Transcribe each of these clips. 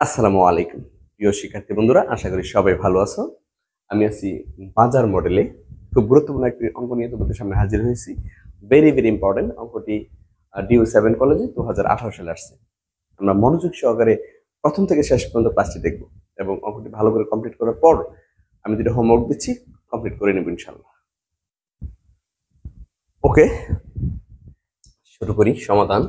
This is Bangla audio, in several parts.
আসসালামু আলাইকুম প্রিয় শিক্ষার্থী বন্ধুরা, আশা করি সবাই ভালো আছো। আমি আছি বাজার মডেলে খুব গুরুত্বপূর্ণ একটি অঙ্ক নিয়ে তোমাদের সামনে হাজির হয়েছি। ভেরি ভেরি ইম্পর্টেন্ট অঙ্কটি DU7 কলেজে 2018 সালে আসছে। আমরা মনোযোগ সহকারে প্রথম থেকে শেষ পর্যন্ত ক্লাসটি দেখব এবং অঙ্কটি ভালো করে কমপ্লিট করার পর আমি যেটা হোমওয়ার্ক দিচ্ছি কমপ্লিট করে নেব ইনশাল্লাহ। ওকে, শুরু করি সমাধান।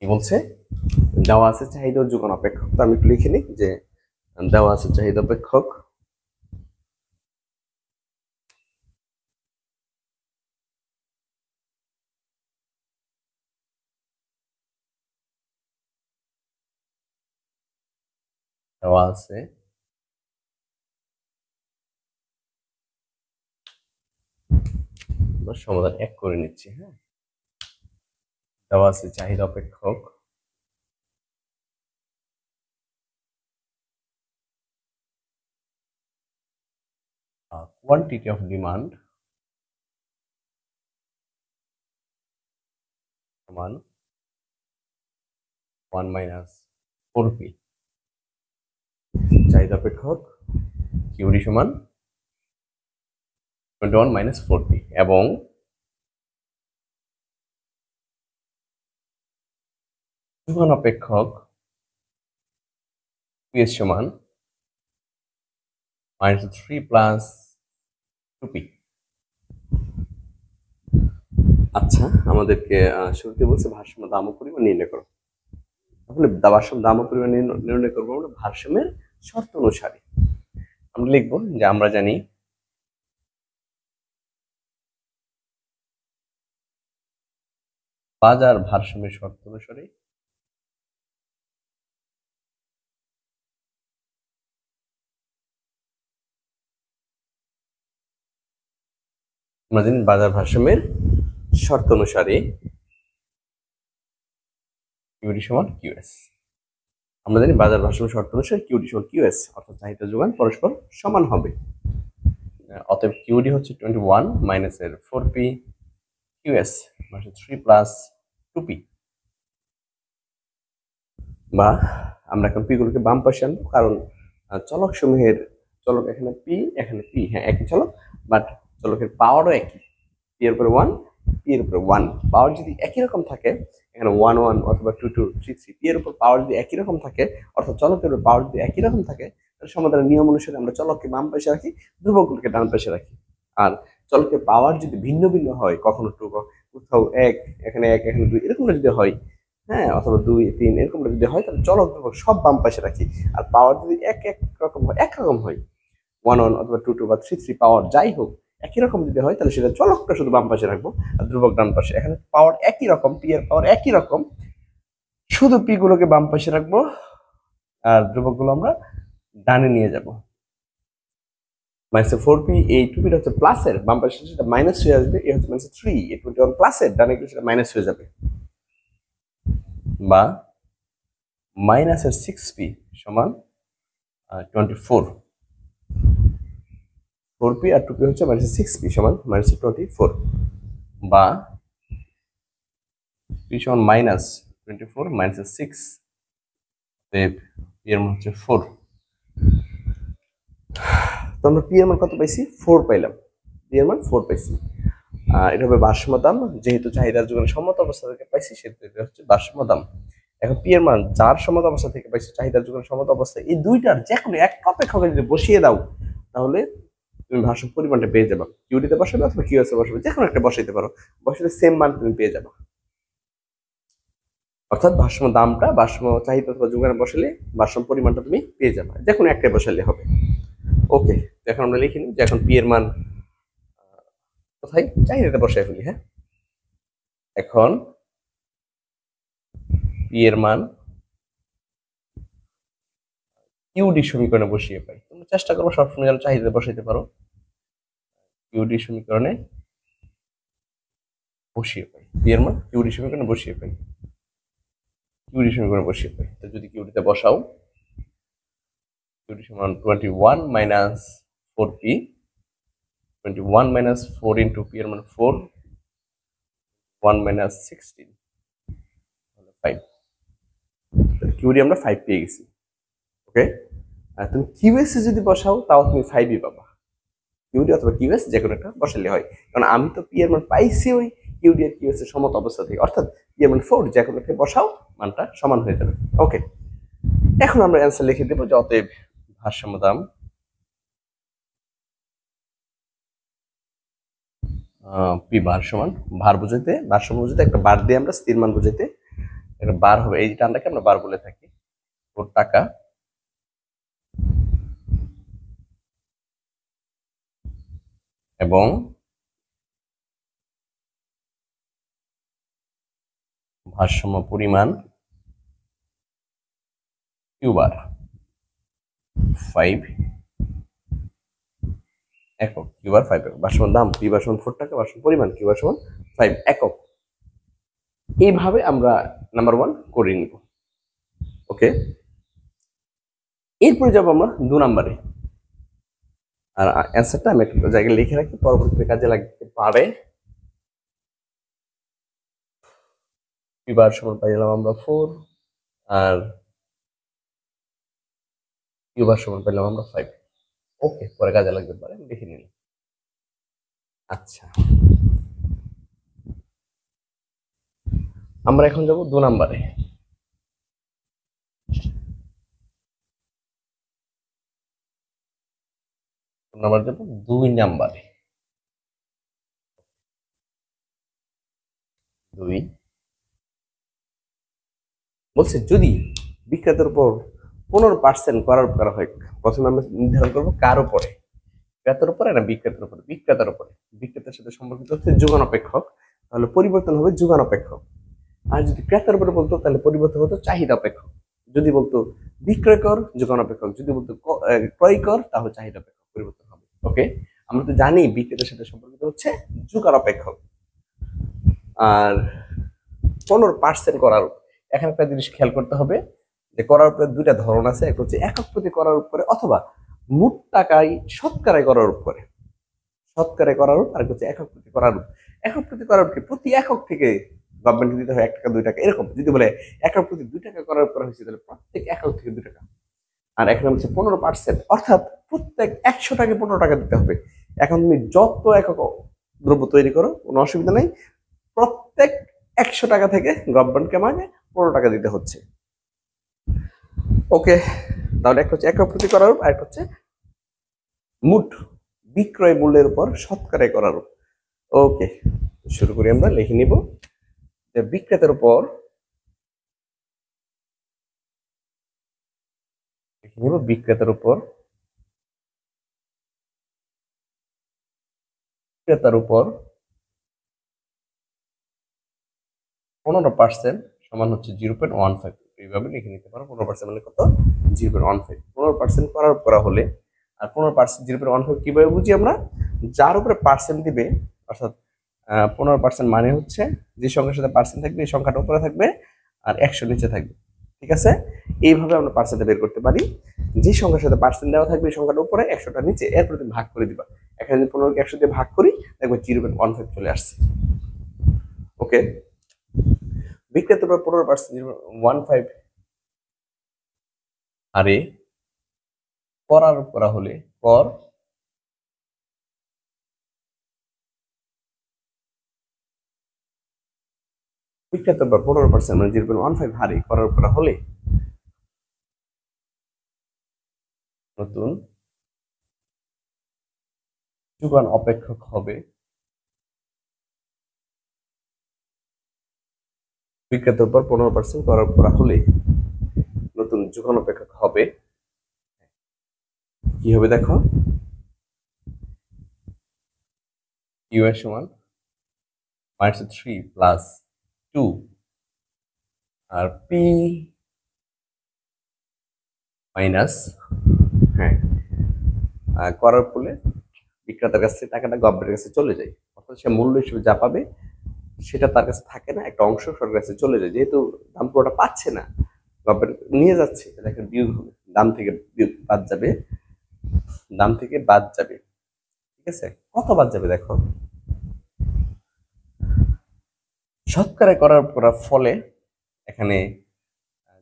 কি বলছে? দেওয়া আছে চাহিদা ও যোগান অপেক্ষক। তো আমি একটু লিখে নিই যে দেওয়া আছে চাহিদা অপেক্ষক, দেওয়া আছে সমাধান এক করে নিচ্ছি। হ্যাঁ, দেওয়া আছে চাহিদা অপেক্ষক quantity of demand সমান 1 minus 4p। চাহিদা অপেক্ষক কিউডি সমান 21 minus 4p এবং যোগান অপেক্ষক পিএস সমান -3 plus 2p। আচ্ছা, আমাদেরকে শুরুতে বলছে ভারসাম্য দাম ও পরিমাণ নির্ণয় করো। তাহলে ভারসাম্য দাম ও পরিমাণ নির্ণয় করবো আমরা ভারসাম্যের শর্ত অনুসারে। আমরা লিখবো যে আমরা জানি বাজার ভারসাম্যের শর্ত অনুসারে আমরা জানি বাজার ভারসাম্যের শর্ত অনুসারে কিউডি সমান কিউএস। আমরা জানি বাজার ভারসাম্য শর্ত অনুসারে কিউডি সমান কিউএস, অর্থাৎ চাহিদা যোগান পরস্পর সমান হবে। অতএব কিউডি হচ্ছে 21 মাইনাস এর 4p, কিউএস মানে 3 প্লাস 2p। বা আমরা এখন পি গুলোকে বাম পাশে আনবো, কারণ চলক সমূহের চলক এখানে পি এখানে পি, হ্যাঁ একই চলক, বাট চলকের পাওয়ারও একই। পি এর উপরে 1, পি এর উপরে 1, পাওয়ার যদি একই রকম থাকে, এখানে 1 1 অথবা 2 2 3 3, পি এর উপর পাওয়ার যদি একই রকম থাকে, অর্থাৎ চলকের উপর পাওয়ার যদি একই রকম থাকে, তাহলে সমাধানের নিয়ম অনুসারে আমরা চলককে বাম পাশে রাখি, ধ্রুবকগুলোকে ডান পাশে রাখি। আর চলকের পাওয়ার যদি ভিন্ন ভিন্ন হয়, কখনো কোথাও 1 এখানে 1 এখানে 2 এরকম যদি হয়, হ্যাঁ, অথবা 2 3 এরকম যদি হয়, তাহলে চলক ধ্রুবক সব বাম পাশে রাখি। আর পাওয়ার যদি এক এক রকম হয়, একরকম হয়, 1 1 অথবা 2 2 বা 3 3, পাওয়ার যাই হোক একই রকম যদি হয়, তাহলে সেটা চলকটা শুধু বাম পাশে রাখবো আর ধ্রুবক ডান পাশে। এখানে পাওয়ার একই রকম, পি এর পাওয়ার একই রকম, শুধু পি গুলোকে বাম পাশে রাখবো আর ধ্রুবক গুলো আমরা ডানে নিয়ে যাব। -4p, এই 2p হচ্ছে প্লাসের, বাম পাশে সেটা মাইনাস হয়ে আসবে। এ হচ্ছে -3, এই 21 প্লাসের, ডানে গেলে সেটা মাইনাস হয়ে যাবে। বা মাইনাসের 6p সমান 24, 4p আর 2p হচ্ছে -6p সমান -24। বা p সমান -24 -6, এর মান হচ্ছে 4। তো আমরা পি এর মান কত পাইছি? 4 পাইলাম। পি এর মান 4 পাইছি। এটা হবে ভারসাম্য দাম, যেহেতু চাহিদার যোগান সম্মত অবস্থা থেকে পাইছি সেহেতু এটা হচ্ছে ভারসাম্য দাম। এখন পি এর মান যার সম্মত অবস্থা থেকে পাইছি, চাহিদার যোগান সম্মত অবস্থা, এই দুইটার যে কোনো এক অপেক্ষকে যদি বসিয়ে দাও, তাহলে তুমি ভারসাম্য পরিমাণটা পেয়ে যাবে। কিউডিতে বসাবে অথবা কিউএস এ বসাবে, যে কোনো একটা বসাইতে পারো, বসালে সেম মান তুমি পেয়ে যাবে। অর্থাৎ ভারসাম্য দামটা ভারসাম্য চাহিদা অথবা যোগানে বসালে ভারসাম্য পরিমাণটা তুমি পেয়ে যাবে, যে কোনো একটা বসালে হবে। ওকে, এখন আমরা লিখে নিই যে এখন পি এর মান কোথায়, চাহিদাতে বসাই ফেলি। হ্যাঁ, এখন পি এর মান কিউডি সমীকরণে বসিয়ে পাই। তোমরা চেষ্টা করবো সবসময় যেন চাহিদাতে বসাইতে পারো। কিউডি সমীকরণে বসিয়ে পাই, পি এর মান কিউডি সমীকরণে বসিয়ে পাই, কিউডি সমীকরণে বসিয়ে পাই। তো যদি কিউডিতে বসাও, কিউডি সমান 21 minus 4p, 21 minus 4 into P এর মান 4, 1 মাইনাস 16 5, কিউডি আমরা 5 পেয়ে গেছি। ওকে, আর তুমি কিউএস এ যদি বসাও তাও তুমি 5ই পাবা। কিউডি অথবা কিউএস যে কোনো একটা বসালে হয়, কারণ আমি তো পি এর মান পাইছি ওই কিউডি আর কিউএস এর সমত অবস্থা থেকে, অর্থাৎ পি এর মান 4, যে কোনো একটা বসাও মানটা সমান হয়ে যাবে। ওকে, এখন আমরা অ্যান্সার লিখে দেবো যে অতএব ভারসাম্য দাম পি বার সমান, ভার বুঝাইতে ভারসাম্য বুঝাইতে একটা বার দিয়ে আমরা স্থির মান বুঝাইতে একটা বার হবে, এই টানটাকে আমরা বার বলে থাকি। 4 টাকা এবং ভারসাম্য পরিমাণ কিউ বার 5 একক, কিউ বার 5 একক, ভারসাম্য দাম পি বার সমান 4 টাকা, ভারসাম্য পরিমাণ কিউ বার সমান 5 একক। এইভাবে আমরা নাম্বার 1 করে নিব। ওকে, এরপরে যাব আমরা 2 নম্বরে, আর অ্যান্সারটা আমি একটা জায়গায় লিখে রাখি, পরবর্তীতে কাজে লাগতে পারে। পি বার সমান পাইলাম আমরা 4, আর কিউ বার সমান পাইলাম আমরা 5। ওকে, পরে কাজে লাগতে পারে, দেখে নিলাম। আচ্ছা, আমরা এখন যাব 2 নম্বরে। নাম্বার যাব 2 নম্বরে। 2 বলছে যদি বিক্রেতার উপর 15% করার করা হয়, প্রথমে আমরা নির্ধারণ করবো কার উপরে, ক্রেতার উপরে না বিক্রেতার উপরে? বিক্রেতার উপরে। বিক্রেতার সাথে সম্পর্কিত হচ্ছে যোগান অপেক্ষক, তাহলে পরিবর্তন হবে যোগান অপেক্ষক। আর যদি ক্রেতার উপরে বলতো তাহলে পরিবর্তন হতো চাহিদা অপেক্ষক। যদি বলতো বিক্রয় কর, যোগান অপেক্ষক। যদি বলতো ক্রয় কর, তাহলে চাহিদা অপেক্ষক পরিবর্তন হবে। ওকে, আমরা তো জানি বিক্রেতার সাথে সম্পর্কিত হচ্ছে যোগান অপেক্ষক। আর 15% করার, এখানে একটা জিনিস খেয়াল করতে হবে যে করার উপরে দুইটা ধরন আছে, একটা হচ্ছে একক প্রতি করার উপরে অথবা মোট টাকায় শতকরায় করার উপরে। শতকরায় করার উপর আর হচ্ছে একক প্রতি করার উপর। একক প্রতি করার উপর প্রতি একক থেকে গভর্নমেন্ট দিতে হয় 1 টাকা 2 টাকা এরকম। যদি বলে একক প্রতি 2 টাকা করার উপর হয়েছে তাহলে প্রত্যেক একক থেকে 2 টাকা। আর এখানে হচ্ছে 15%, অর্থাৎ প্রত্যেক 100 টাকা 15 টাকা দিতে হবে। এখন তুমি যত একক দ্রব্য তৈরি করো কোনো অসুবিধা নেই, প্রত্যেক 100 টাকা থেকে গভর্নমেন্টকে মানে 15 টাকা দিতে হচ্ছে। ওকে, তাহলে একটা হচ্ছে একক প্রতি করার উপর, আর একটা হচ্ছে মোট বিক্রয় মূল্যের উপর শতকরায় করার উপর। ওকে, শুরু করি, আমরা লিখে নিব যে বিক্রেতার উপর, লিখে নিব বিক্রেতার উপর, বিক্রেতার উপর 15% সমান হচ্ছে 0.15। এইভাবে লিখে নিতে পারো। 15% মানে কত? 0.15। 15% করা হলে, আর 15% 0.15 কিভাবে বুঝি আমরা? যার উপরে পার্সেন্ট দিবে, অর্থাৎ 15% মানে হচ্ছে যে সংখ্যার সাথে পার্সেন্ট থাকবে এই সংখ্যাটা উপরে থাকবে আর 100 নিচে থাকবে। ঠিক আছে, এইভাবে আমরা পার্সেন্টটা বের করতে পারি। যে সংখ্যার সাথে পার্সেন্ট দেওয়া থাকবে এই সংখ্যাটা উপরে, 100টা নিচে, এরপর তুমি ভাগ করে দিবা। এখানে যদি 15কে 100 দিয়ে ভাগ করি দেখবো 0.15 চলে আসছে। ওকে, বিক্রেতার উপর 15% 0.15 হারে করা হলে কর বিক্রেতার উপর 15% মানে 0.15 হারে করা হলে নতুন যোগান অপেক্ষক হবে, বিক্রেতার উপর 15% করা হলে নতুন যোগান অপেক্ষক হবে, কি হবে দেখো, ইউ এর সমান -3 প্লাস 2, আর পি মাইনাস, হ্যাঁ, করার ফলে বিক্রেতার কাছে টাকাটা গভর্নমেন্টের কাছে চলে যায়, অর্থাৎ সে মূল্য হিসেবে যা পাবে সেটা তার কাছে থাকে না, একটা অংশ সরকারের কাছে চলে যায়। যেহেতু দাম পুরোটা পাচ্ছে না, গভর্নমেন্ট নিয়ে যাচ্ছে, এটা একটা বিয়োগ হবে, দাম থেকে বাদ যাবে, দাম থেকে বাদ যাবে। ঠিক আছে, কত বাদ যাবে দেখো, শতকরা করার ফলে এখানে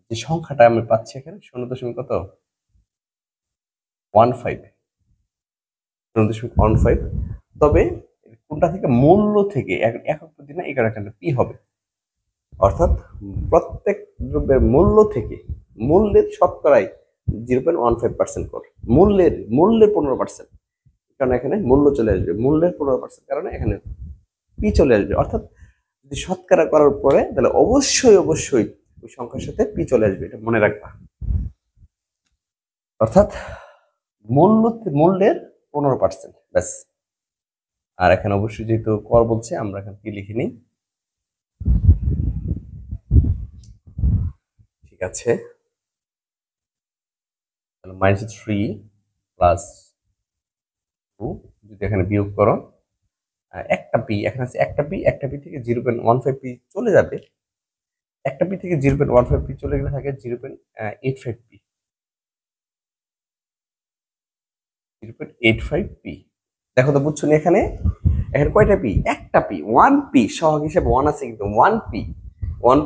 যে সংখ্যাটা আমি পাচ্ছি এখানে 0.15 0.15। তবে কোনটা থেকে মূল্য থেকে একক প্রতি না এই কারণে পি হবে, অর্থাৎ প্রত্যেক দ্রব্যের মূল্য থেকে মূল্যের শতকরাই 0.15% কর, মূল্যের 15%, কারণ এখানে মূল্য চলে আসবে, মূল্যের 15% কারণে এখানে পি চলে আসবে। অর্থাৎ যদি শতকরা করার পরে তাহলে অবশ্যই অবশ্যই ওই সংখ্যার সাথে পি চলে আসবে, এটা মনে রাখবা। অর্থাৎ মূল্যের 15%, ব্যাস। আর এখানে অবশ্যই যেহেতু কর বলছে আমরা এখানে পি লিখে নিই, ঠিক আছে। তাহলে -3 + 2 যদি এখানে বিয়োগ করো, একটা পি এখানে আছে, একটা পি থেকে 0.15 পি চলে যাবে, একটা পি থেকে 0.15 পি চলে গেলে থাকে 0.85 পি, 0.85 পি। দেখো তো বুঝছো না, এখানে এখানে কয়টা পি? একটা পি, 1 পি, সহগ হিসেবে 1 আছে কিন্তু 1 পি, 1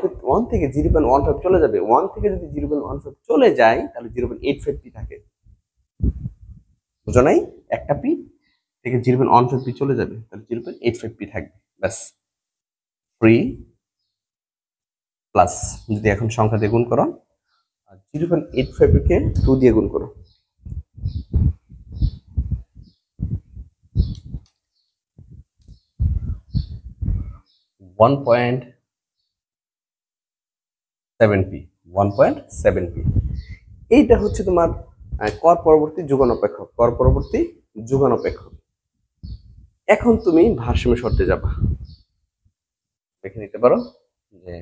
থেকে 0.15 চলে যাবে, 1 থেকে যদি 0.15 চলে যায় তাহলে 0.85 পি থাকে, বুঝো নাই? একটা পি থেকে 0.15 পি চলে যাবে তাহলে 0.85 পি থাকবে, ব্যাস। 3 প্লাস, যদি এখন সংখ্যা দিয়ে গুণ করো, 0.85 কে 2 দিয়ে গুণ করো, 1.7 পি, 1.7 পি। এইটা হচ্ছে তোমার কর পরবর্তী যুগানপেক্ষক, কর পরবর্তী যুগানপেক্ষক। এখন তুমি ভারসাম্য শর্তে যাবা, দেখে নিতে পারো যে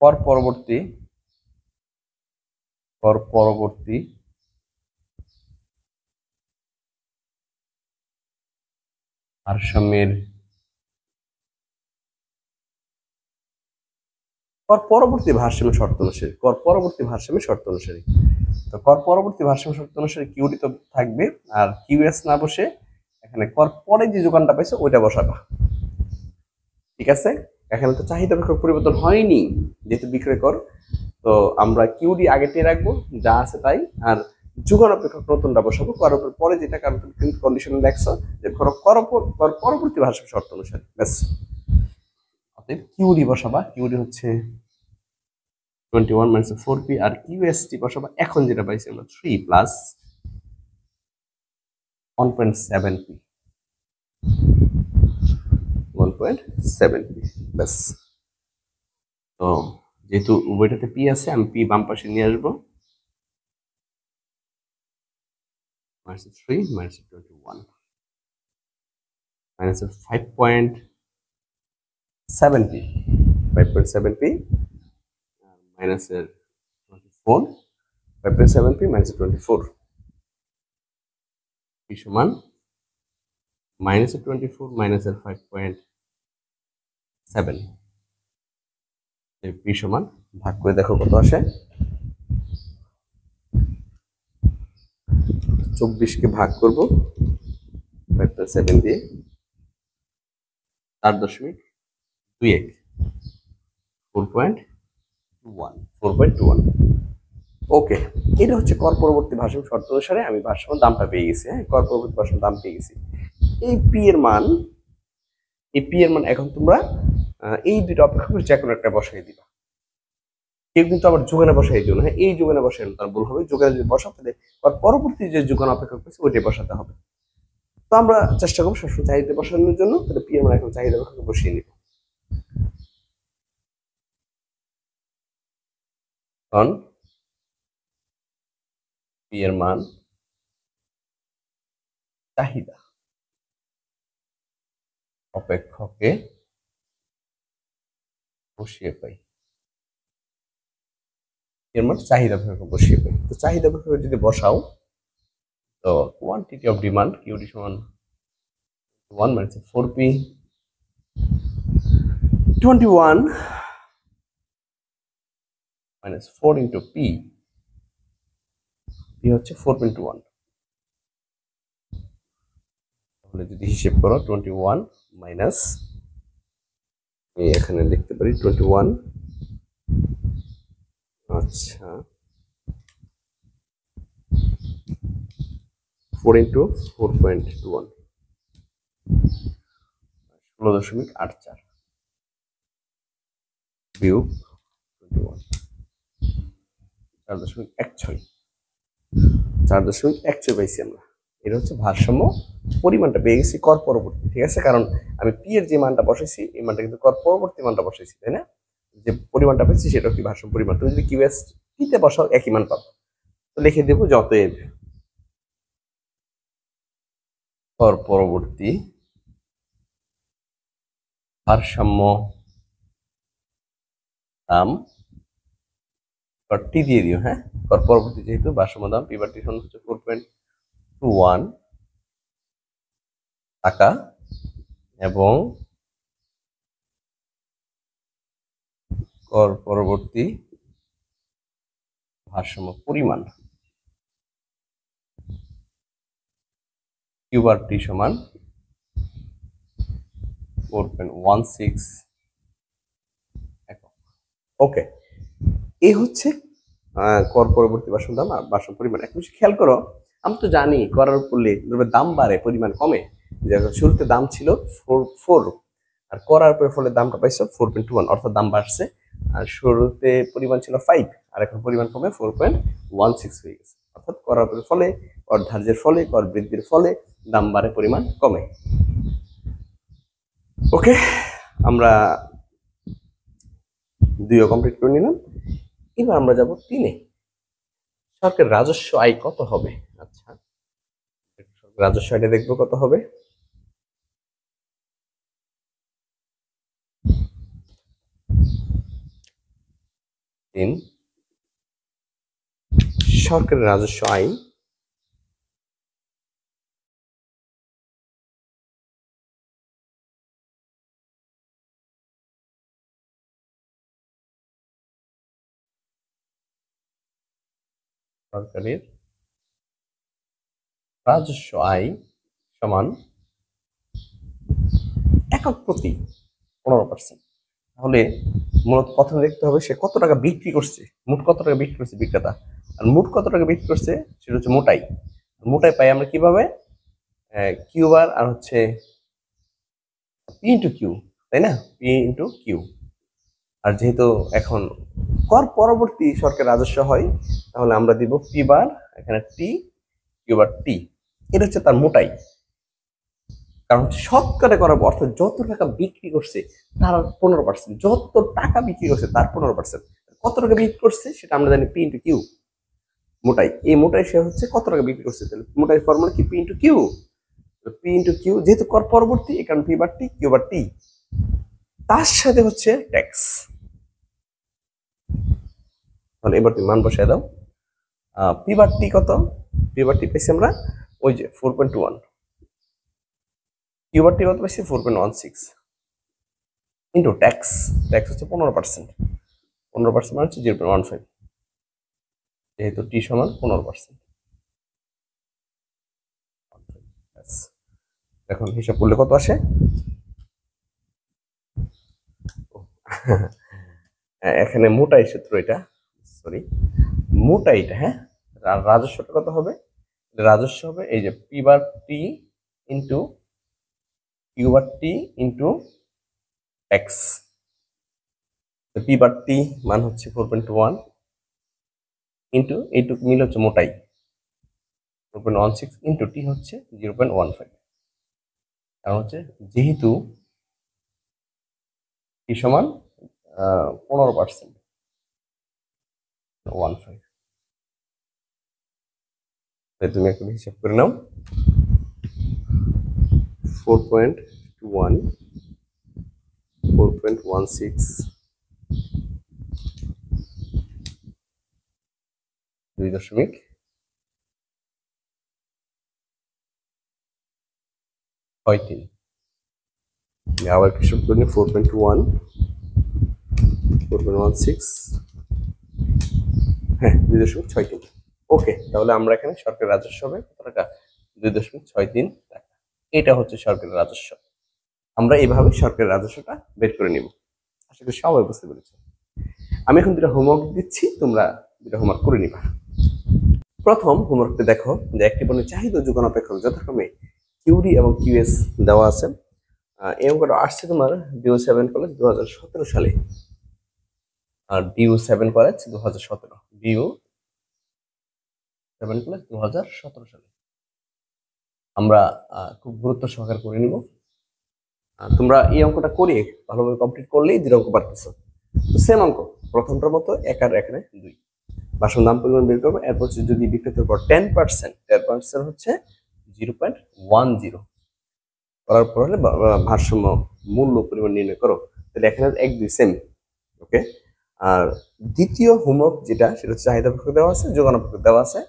কর পরবর্তী ভারসাম্যের কর পরবর্তী ভারসাম্য শর্ত অনুসারে, কর পরবর্তী ভারসাম্য শর্ত অনুসারে, তো কর পরবর্তী ভারসাম্য শর্ত অনুসারে কিউডি তো থাকবে, আর কিউএস না বসে এখানে কর পরে যে যোগানটা পাইছো ওইটা বসাবা, ঠিক আছে। এখানে তো চাহিদা অপেক্ষক পরিবর্তন হয়নি যেহেতু বিক্রয় কর, তো আমরা কিউডি আগে টেনে রাখবো যা আছে তাই, আর যোগান অপেক্ষক নতুনটা বসাবো করার পরে যেটা, কারণ তুমি কিন্তু কন্ডিশনে দেখছো যে কর পরবর্তী ভারসাম্য শর্ত অনুসারে, ব্যাস। অতএব কিউডি বসাবা, কিউডি হচ্ছে 21 - 4p, আর কিউএসটি বসাবা এখন যেটা পাইছি আমরা 3 + 1.7p, 1.7p, ব্যাস। তো যেহেতু উভয়টাতে পি আছে আমি পি বাম পাশে নিয়ে আসবো, -3 - 21 -5.7p, 5.7p -24, 5.7p -24, p সমান -24 -5.7, p সমান ভাগ করে দেখো কত আসে, 24 কে ভাগ করব 5.7 দিয়ে, 4.21, 4.21। ওকে, এটা হচ্ছে কর পরবর্তী ভারসাম্য শর্ত অনুসারে আমি ভারসাম্য দামটা পেয়ে গেছি, হ্যাঁ, কর পরবর্তী ভারসাম্য দাম পেয়ে গেছি। এই পি এর মান, এখন তোমরা এই দুটো অপেক্ষকের যে কোনো একটা বসাই দিবা, কেউ কিন্তু আবার যোগানে বসাই দিও না, হ্যাঁ, এই যোগানে বসাই তার ভুল হবে, যোগানে যদি বসাতে দেয় কর পরবর্তী যে যোগান অপেক্ষক পেয়েছে ওইটাই বসাতে হবে। তো আমরা চেষ্টা করবো সবসময় চাহিদা বসানোর জন্য, তাহলে পি এর মান এখন চাহিদা অপেক্ষক বসিয়ে নিব, কারণ পি এর মান চাহিদা অপেক্ষকে বসিয়ে পাই, এর মান চাহিদা অপেক্ষক বসিয়ে পাই। তো চাহিদা অপেক্ষক যদি বসাও, তো কোয়ান্টিটি অফ ডিমান্ড কিউডি সমান 1 - 4p, 21 - 4 into p, p হচ্ছে 4.1, তাহলে যদি হিসেব করো 21 - এখানে লিখতে পারি 21। আচ্ছা 4 ইন্টু 4.21 16.84 বিয়োগ 21 4.16 4.16 পাইছি আমরা। এটা হচ্ছে ভারসাম্য পরিমাণটা পেয়ে গেছি কর পরবর্তী, ঠিক আছে? কারণ আমি পি এর যে মানটা বসাইছি এই মানটা কিন্তু কর পরবর্তী মানটা বসাইছি, তাই না? যে পরিমাণটা পেয়েছি সেটা কি ভারসাম্য পরিমাণ। তুমি যদি কিউএস টিতে বসাও একই মান পাবো। তো লিখে দেবো যতএব কর পরবর্তী ভারসাম্য দাম টি দিয়ে দিও। হ্যাঁ, কর পরবর্তী যেহেতু ভারসাম্য দাম পি টি সমান হচ্ছে 4.21 টাকা এবং কর পরবর্তী ভারসাম্য পরিমাণ কিউ বার টি সমান 4.16 একক। ওকে, এই হচ্ছে কর পরবর্তী ভারসাম্য দাম আর ভারসাম্য পরিমাণ। একটা বিষয় খেয়াল করো, আমরা তো জানি করার করলে দাম বাড়ে পরিমাণ কমে। যে শুরুতে দাম ছিল 4 আর করার পরে ফলে দামটা পাইছো 4.21, অর্থাৎ দাম বাড়ছে। আর শুরুতে পরিমাণ ছিল 5 আর এখন পরিমাণ কমে 4.16 হয়ে গেছে। অর্থাৎ করার পরে ফলে, কর ধার্যের ফলে, কর বৃদ্ধির ফলে দাম বাড়ে পরিমাণ কমে। ওকে, আমরা 2 কমপ্লিট করে নিলাম। এবার আমরা যাব 3-এ। সরকারের রাজস্ব আয় কত হবে? আচ্ছা, রাজস্ব আয়টা দেখবো কত হবে। সরকারের রাজস্ব আয় সরকারের রাজস্ব আয় সমান একক প্রতি 15%। তাহলে মূলত প্রথমে দেখতে হবে সে কত টাকা বিক্রি করছে, মোট কত টাকা বিক্রি করছে বিক্রেতা, আর মোট কত টাকা বিক্রি করছে সেটা হচ্ছে মোটাই। মোটাই পাই আমরা কিভাবে? কিউ বার আর হচ্ছে পি ইন্টু কিউ, তাই না? P into Q. আর যেহেতু এখন কর পরবর্তী সরকার রাজস্ব হয়, তাহলে আমরা দিব পি বার এখানে টি, কিউ বার টি। এটা হচ্ছে তার মোটাই। কারণ হচ্ছে শতকরা করার অর্থ যত টাকা বিক্রি করছে তার 15%, যত টাকা বিক্রি করছে তার 15%। কত টাকা বিক্রি করছে সেটা আমরা জানি পি ইন্টু কিউ, মোটাই। এই মোটাই সে হচ্ছে কত টাকা বিক্রি করছে, তাহলে মোটাই ফর্মুলা কি? P into Q. P into Q যেহেতু কর পরবর্তী, এখানে পি বার টি, কিউ বার টি, তার সাথে হচ্ছে ট্যাক্স। তাহলে এবার তুমি মান বসায় দাও। পি বার টি কত? পি বার টি পেয়েছি আমরা ওই যে 4.21, কিউ বার টি কত পেয়েছি 4.16 ইন্টু ট্যাক্স। ট্যাক্স হচ্ছে 15%, 15% মানে হচ্ছে 0.15, যেহেতু টি সমান 15%। এখন হিসাব করলে কত আসে? এখানে মোটাই সূত্র এটা, সরি মোটাইটা। হ্যাঁ, রাজস্বটা কত হবে? রাজস্ব হবে এই যে পি বার টি ইন্টু কিউ বার টি ইন্টু এক্স। পি বার টি মান হচ্ছে 4.1 ইন্টু এইটুকু মিল হচ্ছে মোটাই 4.16 ইন্টু টি হচ্ছে 0.15। কারণ হচ্ছে যেহেতু টি সমান 15%, 15। তুমি একটু হিসাব করে নাও। 4.1, 4.16, 2.3। আবার হিসাব করে নিই 4.1, 4.16, হ্যাঁ 2.63। ওকে, তাহলে আমরা এখানে সরকারের রাজস্ব হবে কত টাকা? 2.63 টাকা। এটা হচ্ছে সরকারের রাজস্ব। আমরা এইভাবে সরকারের রাজস্বটা বের করে নিব। আশা করি সবাই বুঝতে পেরেছো। আমি এখন দুটো হোমওয়ার্ক দিচ্ছি, তোমরা দুটো হোমওয়ার্ক করে নিবা। প্রথম হোমওয়ার্কটি দেখো যে একটি পণ্যের চাহিদা যোগান অপেক্ষক যথাক্রমে কিউডি এবং কিউএস দেওয়া আছে। এই অঙ্কটা আসছে তোমার ডিউ 7 কলেজ 2017 সালে। আর ডিউ 7 কলেজ 2017, ডিউ 7 কলেজ 2017 সালে। আমরা খুব গুরুত্ব সহকারে করে নিব। তোমরা এই অঙ্কটা করে ভালোভাবে কমপ্লিট করলেই 2 অঙ্ক পারতেছো। তো সেম অঙ্ক, প্রথমটার মতো এক আর এখানে 2। ভাষণ দাম পরিমাণ বের করবো। এরপর যদি বিক্রেতার পর 10% হচ্ছে 0.10 করার পর হলে ভারসাম্য মূল্য পরিমাণ নির্ণয় করো। তাহলে এখানে 1 2 সেম। ওকে। আর দ্বিতীয় হোমওয়ার্ক যেটা, সেটা হচ্ছে চাহিদা অপেক্ষক দেওয়া আছে, যোগান অপেক্ষক দেওয়া আছে।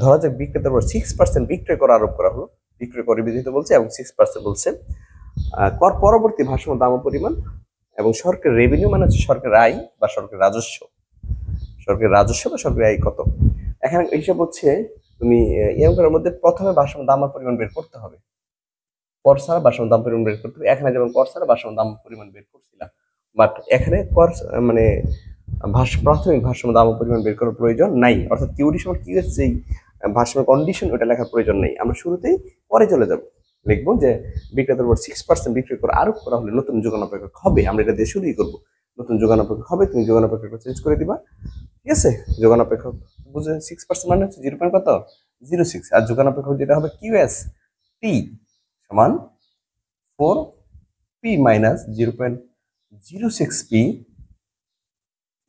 ধরা যাক বিক্রেতার পর 6% বিক্রয় কর আরোপ করা হলো, বিক্রয় করে বিধিত বলছে এবং 6% বলছে। কর পরবর্তী ভারসাম্য দাম ও পরিমাণ এবং সরকারের রেভিনিউ মানে হচ্ছে সরকারের আয় বা সরকারের রাজস্ব, সরকারের রাজস্ব বা সরকারের আয় কত। এখানে হিসাব হচ্ছে তুমি এই অঙ্কের মধ্যে প্রথমে ভারসাম্য দাম আর পরিমাণ বের করতে হবে, কর ছাড়া ভারসাম্য দাম পরিমাণ বের করতে হবে। এখানে যেমন কর ছাড়া ভারসাম্য দাম পরিমাণ বের করছিলাম, বাট এখানে কর মানে প্রাথমিক ভারসাম্য দাম ও পরিমাণ বের করার প্রয়োজন নাই। অর্থাৎ কিউডি সমান কিউএস যেই ভারসাম্য কন্ডিশন ওটা লেখার প্রয়োজন নেই। আমরা শুরুতেই পরে চলে যাব, লিখবো যে বিক্রেতার উপর 6% বিক্রি করে আরোপ করা হলে নতুন যোগান অপেক্ষক হবে। আমরা এটা দিয়ে শুরুই করবো, নতুন যোগান অপেক্ষক হবে, তুমি যোগান অপেক্ষক চেঞ্জ করে দিবা। ঠিক আছে, যোগান অপেক্ষক বুঝে 6% মানে হচ্ছে 0.06, আর যোগান অপেক্ষক যেটা হবে কিউএস টি সমান 4p মাইনাস 0.06p,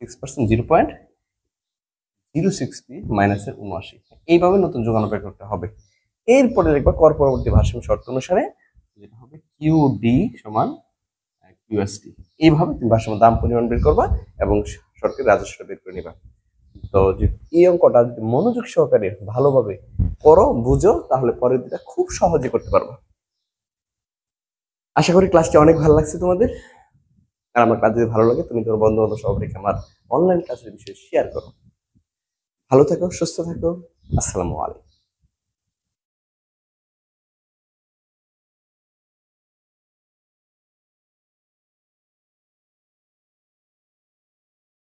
6% 0.06p মাইনাসের 79। এইভাবে নতুন যোগান অপেক্ষকটা হবে। এরপরে লিখবা কর পরবর্তী ভারসাম্য শর্ত অনুসারে যেটা হবে কিউডি সমান কিউএসটি। এইভাবে তুমি ভারসাম্য দাম পরিমাণ বের করবা এবং সরকারি রাজস্ব বের করে নিবা। তো এই অঙ্কটা যদি মনোযোগ সহকারে ভালোভাবে করো, বুঝো, তাহলে পরের দিনটা খুব সহজে করতে পারবা। আশা করি ক্লাসটি অনেক ভালো লাগছে তোমাদের। আর আমার ক্লাস যদি ভালো লাগে তুমি তোমার বন্ধু বান্ধব সবাইকে আমার অনলাইন ক্লাসের বিষয়ে শেয়ার করো। ভালো থাকো, সুস্থ থাকো। আসসালামু আলাইকুম।